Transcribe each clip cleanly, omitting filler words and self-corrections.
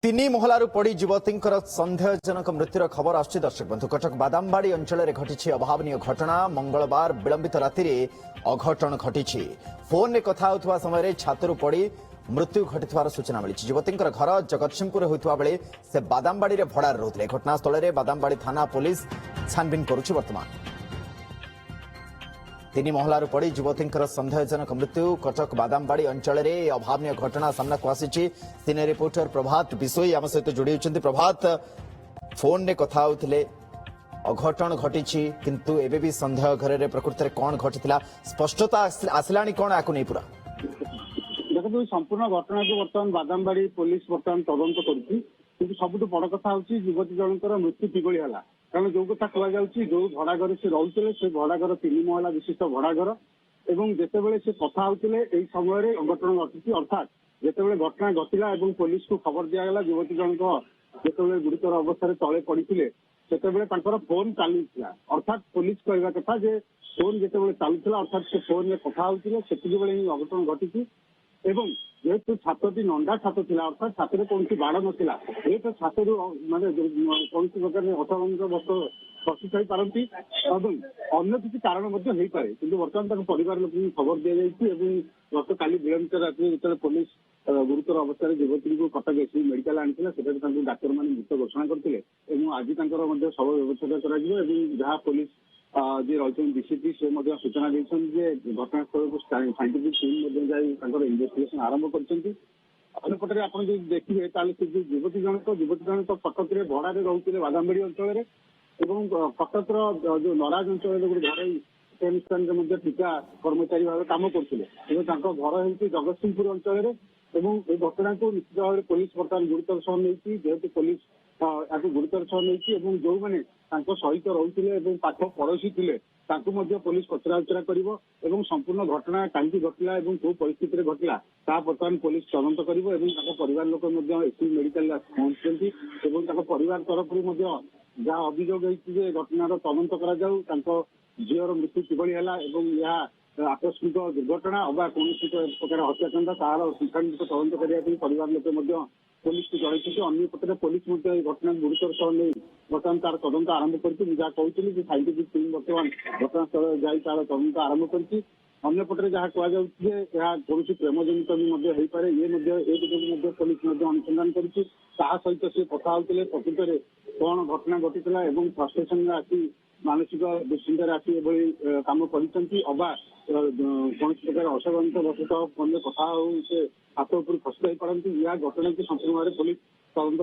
तीन महलारू पड़ी युवतींकर संदेहजनक मृत्युर खबर आसुछि। दर्शक बंधु, कटक बादामबाड़ी अंचल में घटी अभावनीय घटना। मंगलवार विलंबित राति अघटन घटी। फोन में कथा होता समय छातरू पड़ी मृत्यु घटी सूचना मिली। युवतींकर घर जगतसिंहपुर होता बेले से बादामबाड़ी भड़ार रोते। घटनास्थल में बादामबाड़ी थाना पुलिस छानबीन करुछि। वर्तमान तीन महलारू पड़ी युवतींकर संदेहजनक मृत्यु। कटक बादामबाड़ी अंचल में अभावनीय घटना सामना को आसी। सिने रिपोर्टर प्रभात बिशोई आम सहित जोड़ी होती। प्रभात, फोन ने कथा होते अघटन घटी किंतु एबे भी संदेह घर प्रकृति में कौन घटी स्पष्टता आसला कौन आपको नहीं पूरा देखो संपूर्ण घटना को बर्तमान बादामबाड़ी पुलिस बर्तमान तदंत करुच्ची। सबुठ बड़ कथा हूँ युवती जनकर मृत्यु किभली है, कारण जो कथा कहुच्छी जो भड़ा घर से रोते से भड़ा घर 3 महला विशिष्ट भड़ा घर और जितेबाला से कथा होते समय अघटन घटी। अर्थात जितेबाला घटना घटला और पुलिस को खबर दिगला युवती जनक जिते गुरुतर अवस्था तले पड़ी से फोन चालू। अर्थात पुलिस कहवा कथा फोन जिते चालूला अर्थात से फोन में कथा होते से अघटन घटी। एवं जेहेतु छात्रटी नंदा छात्र था अर्थात छात्र कौन बाड़ नाला ये तो छात्र मानते कौन प्रकार असामाजिक बस खसी थी पारती अन्य किसी कारण पारे कि बर्तमान परिवार लोक खबर दी जाए। गत काली विलंबित रात्रि जो पुलिस गुरुतर अवस्था युवती को कटक एसबी मेडिकल आनी डाक्तर मैंने मृत घोषणा करते आज शव व्यवस्था करा पुलिस जी रही डीसीपी से सूचना देते घटनास्थल को साइंटिफिक टीम इन्वेस्टिगेशन आरंभ करपटे आप देखिए युवती जनक कटक भड़ा रोते बादामबाड़ी अंचल कटक जो नराज अंचल गोटे घर अनुष्ठान टीका कर्मचारी भाव कम करते घर हो जगतसिंहपुर अंचल घटना को निश्चित भाव पुलिस बर्तमान गुरुतर सह नहीं जेहेतु पुलिस गुरुतर सह नहीं जो मैंने सहित रोते पाख पड़ोशी थे पुलिस पचराउचरा कर संपूर्ण घटना कहीं घटला कौ परिस्थिति में घटला बर्तमान पुलिस तदंत कर परिवार लोक एसबी मेडिकल पहुंचती परिवार तरफ जहाँ अभियोग होती घटनार तदंत कर झीर मृत्यु किभली है आकस्मिक दुर्घटना अबा कौन प्रकार हत्याकांड तार पुंखानुपुंख तदंत करने परिवार लोक पुलिस को जड़े। अंपटे पुलिस घटना गुरुतर सह नहीं बर्तमान तार तदंत आरंभ कर जहाँ कहते साइंटिफिक टीम बर्तमान घटनास्थल जाई तार तदंत आरंभ कर अंपटे जहाँ कह कौन प्रेम जनित भी पारे ये पुलिस अनुसंधान कर सहित सी कथा होते प्रकृत में कौन घटना घटी फ्रस्ट्रेशन में आसी मानसिक दुश्चिंतार आसी कम करबा कौन प्रकार असामाजिक बसतः फोन में कथा से हाथ उपर खसी पड़ती या घटना की संपूर्ण भाव पुलिस तदंत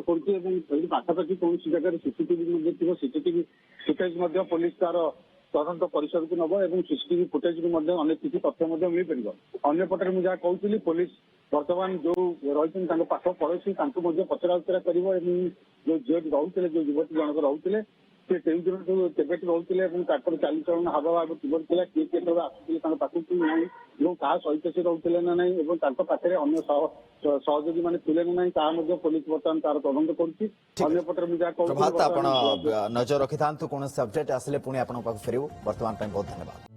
कर पाखापाखि कौन जगह सीसीटीवी थी सीसीटीवी फुटेज पुलिस तार तदंत परिसर को नब और सीसीटीवी फुटेज अनेक किसी तथ्य मिल पार। अंपटे मुझे जहाँ कहती पुलिस बर्तमान जो रही पाख पड़ोशी पचराउचरा कर जो झील रोते जो युवती जनक रोते से दिन केवे रोते चालीचलन हाव भाव किभर किए किए आसुले पाखक ना क्या सहित से रोते ना ना पाखे अन्य सहयोगी मैंने थे ना ना पुलिस बर्तमान तार तदंत करपटे मुझे प्रभात, आप नजर रखि था कौन अपडेट आसिले पुणी आप फेरु। वर्तमान बहुत धन्यवाद।